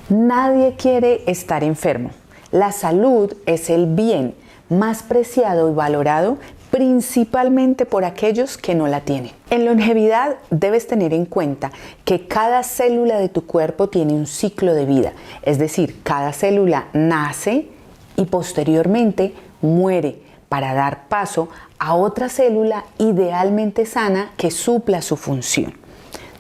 Nadie quiere estar enfermo. La salud es el bien más preciado y valorado principalmente por aquellos que no la tienen. En longevidad debes tener en cuenta que cada célula de tu cuerpo tiene un ciclo de vida, es decir, cada célula nace y posteriormente muere para dar paso a otra célula idealmente sana que supla su función.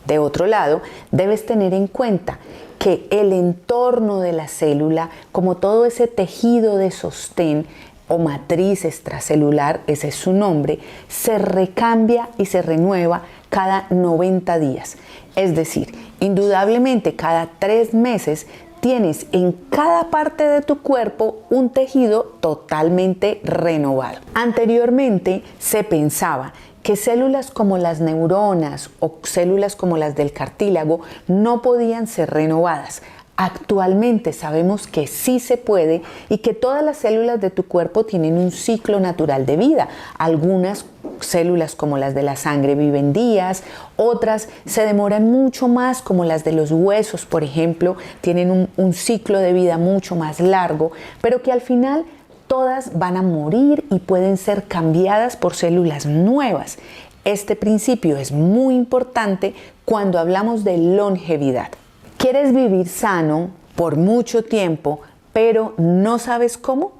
De otro lado, debes tener en cuenta que el entorno de la célula, como todo ese tejido de sostén o matriz extracelular, ese es su nombre, se recambia y se renueva cada 90 días. Es decir, indudablemente cada 3 meses tienes en cada parte de tu cuerpo un tejido totalmente renovado. Anteriormente se pensaba que células como las neuronas o células como las del cartílago no podían ser renovadas. Actualmente sabemos que sí se puede y que todas las células de tu cuerpo tienen un ciclo natural de vida. Algunas células como las de la sangre viven días, otras se demoran mucho más como las de los huesos, por ejemplo, tienen un ciclo de vida mucho más largo, pero que al final todas van a morir y pueden ser cambiadas por células nuevas. Este principio es muy importante cuando hablamos de longevidad. ¿Quieres vivir sano por mucho tiempo, pero no sabes cómo?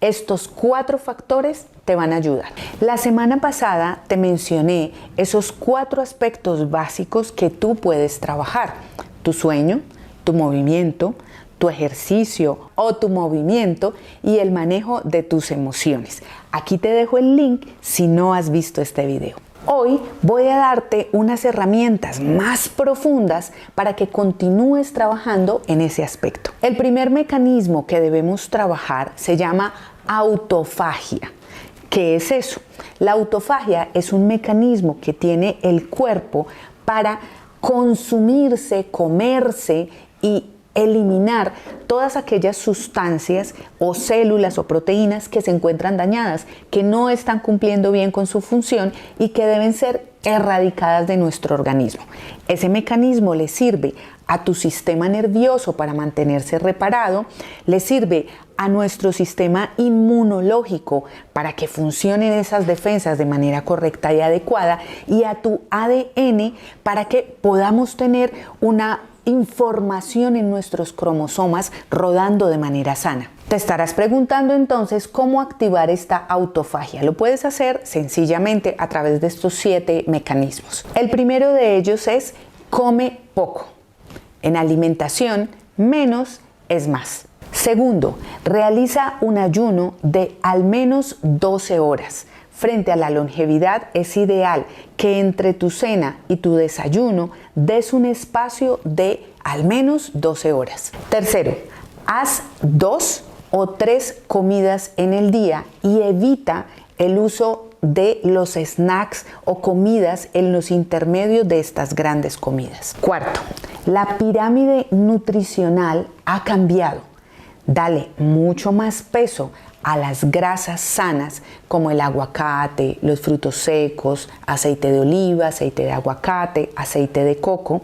Estos 4 factores te van a ayudar. La semana pasada te mencioné esos 4 aspectos básicos que tú puedes trabajar: tu sueño, tu movimiento, tu ejercicio o tu movimiento y el manejo de tus emociones. Aquí te dejo el link si no has visto este video. Hoy voy a darte unas herramientas más profundas para que continúes trabajando en ese aspecto. El primer mecanismo que debemos trabajar se llama autofagia. ¿Qué es eso? La autofagia es un mecanismo que tiene el cuerpo para consumirse, comerse y eliminar todas aquellas sustancias o células o proteínas que se encuentran dañadas, que no están cumpliendo bien con su función y que deben ser erradicadas de nuestro organismo. Ese mecanismo le sirve a tu sistema nervioso para mantenerse reparado, le sirve a nuestro sistema inmunológico para que funcionen esas defensas de manera correcta y adecuada, y a tu ADN para que podamos tener una información en nuestros cromosomas rodando de manera sana. Te estarás preguntando entonces cómo activar esta autofagia. Lo puedes hacer sencillamente a través de estos 7 mecanismos. El primero de ellos es come poco. En alimentación, menos es más. Segundo, realiza un ayuno de al menos 12 horas. Frente a la longevidad es ideal que entre tu cena y tu desayuno des un espacio de al menos 12 horas. Tercero, haz 2 o 3 comidas en el día y evita el uso de los snacks o comidas en los intermedios de estas grandes comidas. Cuarto, la pirámide nutricional ha cambiado. Dale mucho más peso a las grasas sanas como el aguacate, los frutos secos, aceite de oliva, aceite de aguacate, aceite de coco.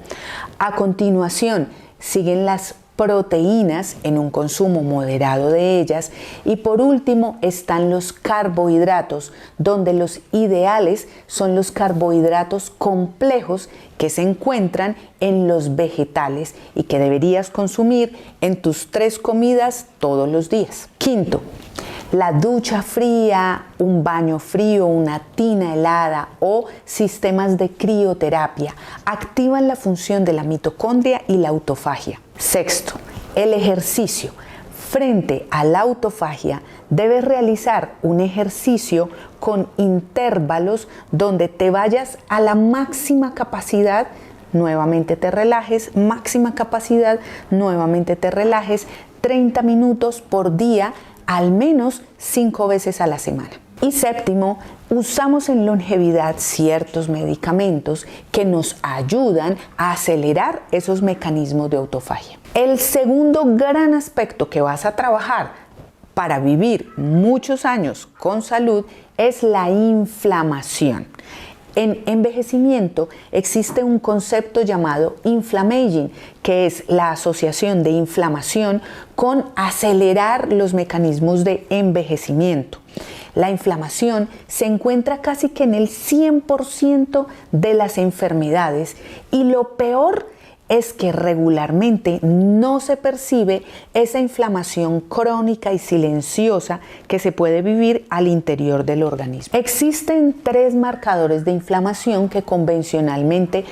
A continuación siguen las proteínas en un consumo moderado de ellas, y por último están los carbohidratos, donde los ideales son los carbohidratos complejos que se encuentran en los vegetales y que deberías consumir en tus 3 comidas todos los días. Quinto, la ducha fría, un baño frío, una tina helada o sistemas de crioterapia activan la función de la mitocondria y la autofagia. Sexto, el ejercicio. Frente a la autofagia, debes realizar un ejercicio con intervalos donde te vayas a la máxima capacidad, nuevamente te relajes, máxima capacidad, nuevamente te relajes, 30 minutos por día, al menos 5 veces a la semana. Y séptimo, usamos en longevidad ciertos medicamentos que nos ayudan a acelerar esos mecanismos de autofagia. El segundo gran aspecto que vas a trabajar para vivir muchos años con salud es la inflamación. En envejecimiento existe un concepto llamado inflammaging, que es la asociación de inflamación con acelerar los mecanismos de envejecimiento. La inflamación se encuentra casi que en el 100% de las enfermedades y lo peor es que regularmente no se percibe esa inflamación crónica y silenciosa que se puede vivir al interior del organismo. Existen 3 marcadores de inflamación que convencionalmente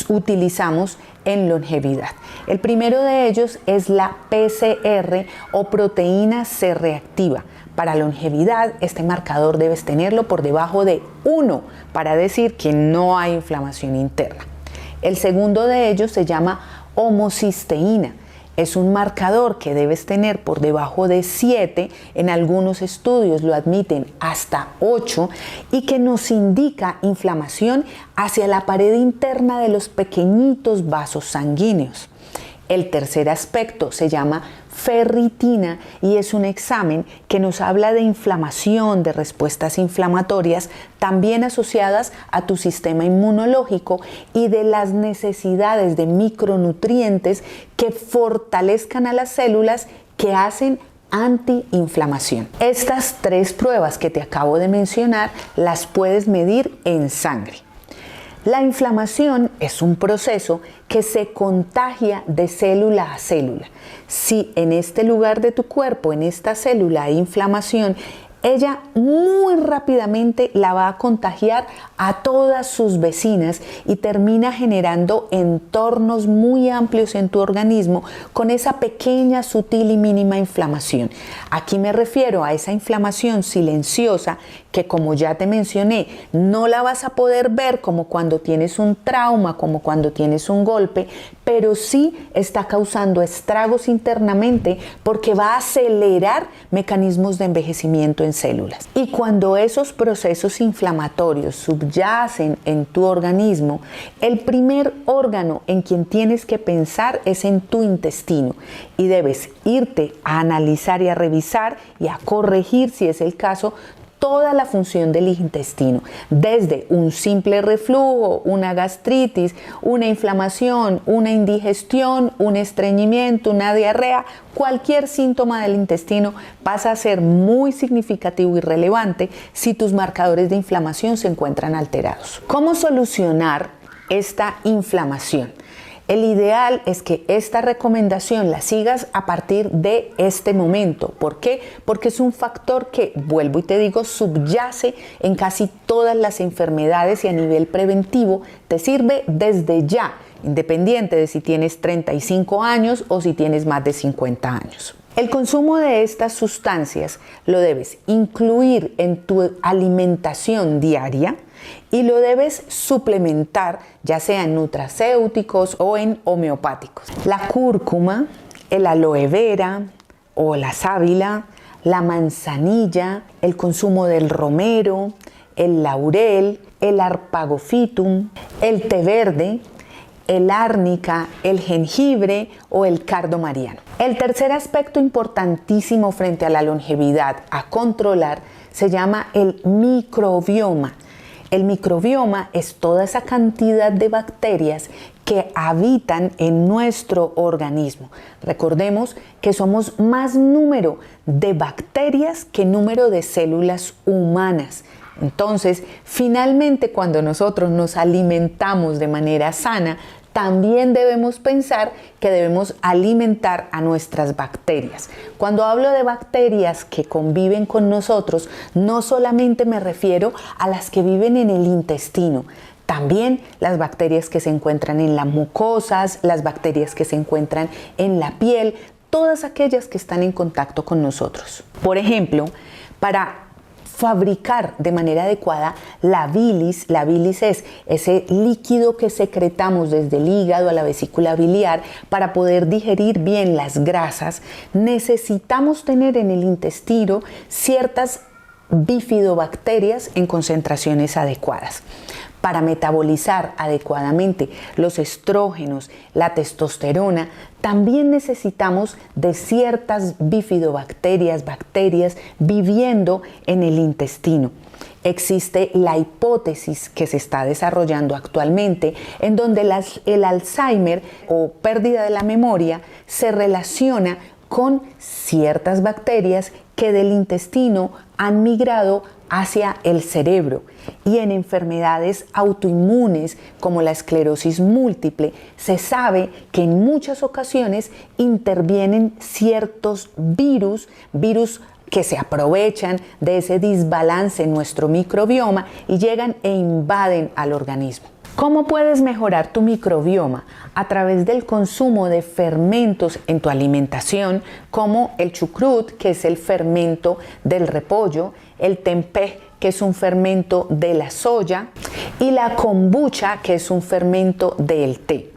utilizamos en longevidad. El primero de ellos es la PCR o proteína C reactiva. Para longevidad, este marcador debes tenerlo por debajo de 1 para decir que no hay inflamación interna. El segundo de ellos se llama homocisteína. Es un marcador que debes tener por debajo de 7, en algunos estudios lo admiten hasta 8, y que nos indica inflamación hacia la pared interna de los pequeñitos vasos sanguíneos. El tercer aspecto se llama ferritina y es un examen que nos habla de inflamación, de respuestas inflamatorias, también asociadas a tu sistema inmunológico y de las necesidades de micronutrientes que fortalezcan a las células que hacen antiinflamación. Estas 3 pruebas que te acabo de mencionar las puedes medir en sangre. La inflamación es un proceso que se contagia de célula a célula. Si en este lugar de tu cuerpo, en esta célula hay inflamación, ella muy rápidamente la va a contagiar a todas sus vecinas y termina generando entornos muy amplios en tu organismo con esa pequeña, sutil y mínima inflamación. Aquí me refiero a esa inflamación silenciosa que, como ya te mencioné, no la vas a poder ver como cuando tienes un trauma, como cuando tienes un golpe, pero sí está causando estragos internamente porque va a acelerar mecanismos de envejecimiento en células. Y cuando esos procesos inflamatorios subyacen en tu organismo, el primer órgano en quien tienes que pensar es en tu intestino y debes irte a analizar y a revisar y a corregir, si es el caso, toda la función del intestino, desde un simple reflujo, una gastritis, una inflamación, una indigestión, un estreñimiento, una diarrea, cualquier síntoma del intestino pasa a ser muy significativo y relevante si tus marcadores de inflamación se encuentran alterados. ¿Cómo solucionar esta inflamación? El ideal es que esta recomendación la sigas a partir de este momento. ¿Por qué? Porque es un factor que, vuelvo y te digo, subyace en casi todas las enfermedades y a nivel preventivo te sirve desde ya, independiente de si tienes 35 años o si tienes más de 50 años. El consumo de estas sustancias lo debes incluir en tu alimentación diaria y lo debes suplementar, ya sea en nutracéuticos o en homeopáticos. La cúrcuma, el aloe vera o la sábila, la manzanilla, el consumo del romero, el laurel, el arpagophytum, el té verde, el árnica, el jengibre o el cardo mariano. El tercer aspecto importantísimo frente a la longevidad a controlar se llama el microbioma. El microbioma es toda esa cantidad de bacterias que habitan en nuestro organismo. Recordemos que somos más número de bacterias que número de células humanas. Entonces, finalmente, cuando nosotros nos alimentamos de manera sana, también debemos pensar que debemos alimentar a nuestras bacterias. Cuando hablo de bacterias que conviven con nosotros, no solamente me refiero a las que viven en el intestino, también las bacterias que se encuentran en las mucosas, las bacterias que se encuentran en la piel, todas aquellas que están en contacto con nosotros. Por ejemplo, para fabricar de manera adecuada la bilis es ese líquido que secretamos desde el hígado a la vesícula biliar para poder digerir bien las grasas. Necesitamos tener en el intestino ciertas bifidobacterias en concentraciones adecuadas. Para metabolizar adecuadamente los estrógenos, la testosterona, también necesitamos de ciertas bifidobacterias, bacterias viviendo en el intestino. Existe la hipótesis que se está desarrollando actualmente en donde el Alzheimer o pérdida de la memoria se relaciona con ciertas bacterias que del intestino han migrado hacia el cerebro, y en enfermedades autoinmunes como la esclerosis múltiple se sabe que en muchas ocasiones intervienen ciertos virus que se aprovechan de ese desbalance en nuestro microbioma y llegan e invaden al organismo. ¿Cómo puedes mejorar tu microbioma? A través del consumo de fermentos en tu alimentación, como el chucrut, que es el fermento del repollo, el tempeh, que es un fermento de la soya, y la kombucha, que es un fermento del té.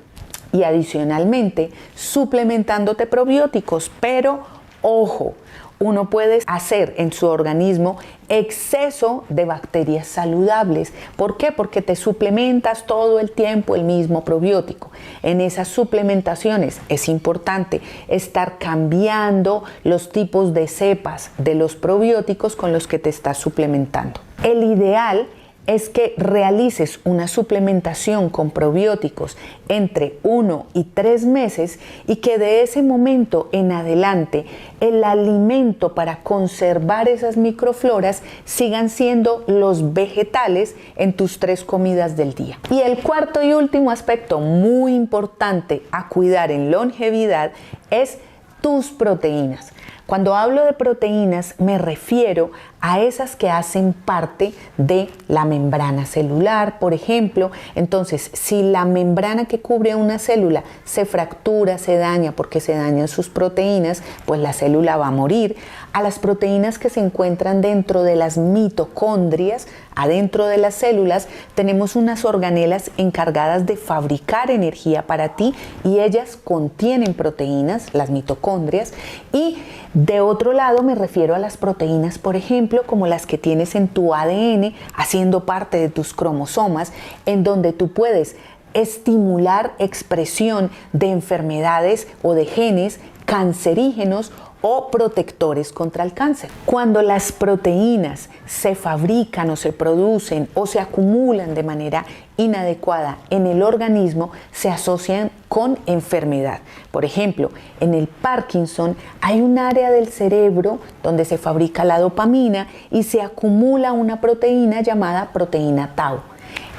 Y adicionalmente, suplementándote probióticos, pero ojo, uno puede hacer en su organismo exceso de bacterias saludables. ¿Por qué? Porque te suplementas todo el tiempo el mismo probiótico. En esas suplementaciones es importante estar cambiando los tipos de cepas de los probióticos con los que te estás suplementando. El ideal es que realices una suplementación con probióticos entre 1 y 3 meses y que de ese momento en adelante el alimento para conservar esas microfloras sigan siendo los vegetales en tus 3 comidas del día. Y el cuarto y último aspecto muy importante a cuidar en longevidad es tus proteínas. Cuando hablo de proteínas me refiero a esas que hacen parte de la membrana celular, por ejemplo. Entonces, si la membrana que cubre una célula se fractura, se daña porque se dañan sus proteínas, pues la célula va a morir. A las proteínas que se encuentran dentro de las mitocondrias, adentro de las células, tenemos unas organelas encargadas de fabricar energía para ti y ellas contienen proteínas, las mitocondrias. Y de otro lado me refiero a las proteínas, por ejemplo, como las que tienes en tu ADN, haciendo parte de tus cromosomas, en donde tú puedes estimular expresión de enfermedades o de genes cancerígenos o protectores contra el cáncer. Cuando las proteínas se fabrican o se producen o se acumulan de manera inadecuada en el organismo, se asocian con enfermedad. Por ejemplo, en el Parkinson hay un área del cerebro donde se fabrica la dopamina y se acumula una proteína llamada proteína tau.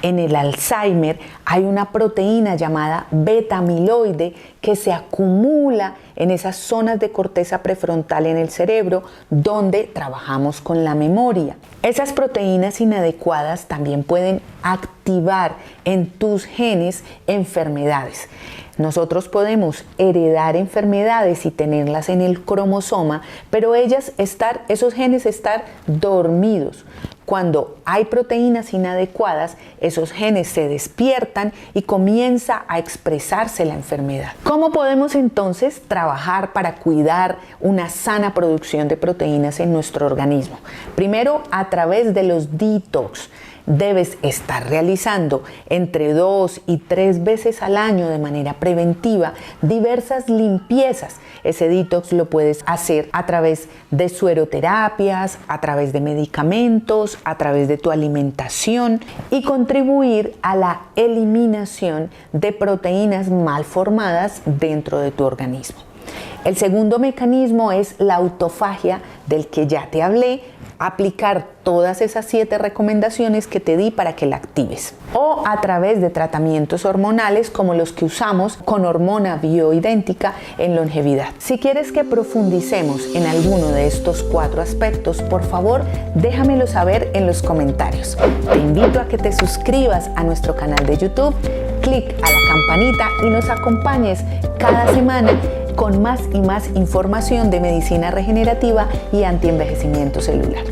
En el Alzheimer hay una proteína llamada beta-amiloide que se acumula en esas zonas de corteza prefrontal en el cerebro donde trabajamos con la memoria. Esas proteínas inadecuadas también pueden activar en tus genes enfermedades. Nosotros podemos heredar enfermedades y tenerlas en el cromosoma, pero esos genes estar dormidos. Cuando hay proteínas inadecuadas, esos genes se despiertan y comienza a expresarse la enfermedad. ¿Cómo podemos entonces trabajar para cuidar una sana producción de proteínas en nuestro organismo? Primero, a través de los detox. Debes estar realizando entre 2 y 3 veces al año de manera preventiva diversas limpiezas. Ese detox lo puedes hacer a través de sueroterapias, a través de medicamentos, a través de tu alimentación y contribuir a la eliminación de proteínas mal formadas dentro de tu organismo. El segundo mecanismo es la autofagia, del que ya te hablé, aplicar todas esas 7 recomendaciones que te di para que la actives, o a través de tratamientos hormonales como los que usamos con hormona bioidéntica en longevidad. Si quieres que profundicemos en alguno de estos 4 aspectos, por favor déjamelo saber en los comentarios. Te invito a que te suscribas a nuestro canal de YouTube, clic a la campanita y nos acompañes cada semana con más y más información de medicina regenerativa y antienvejecimiento celular.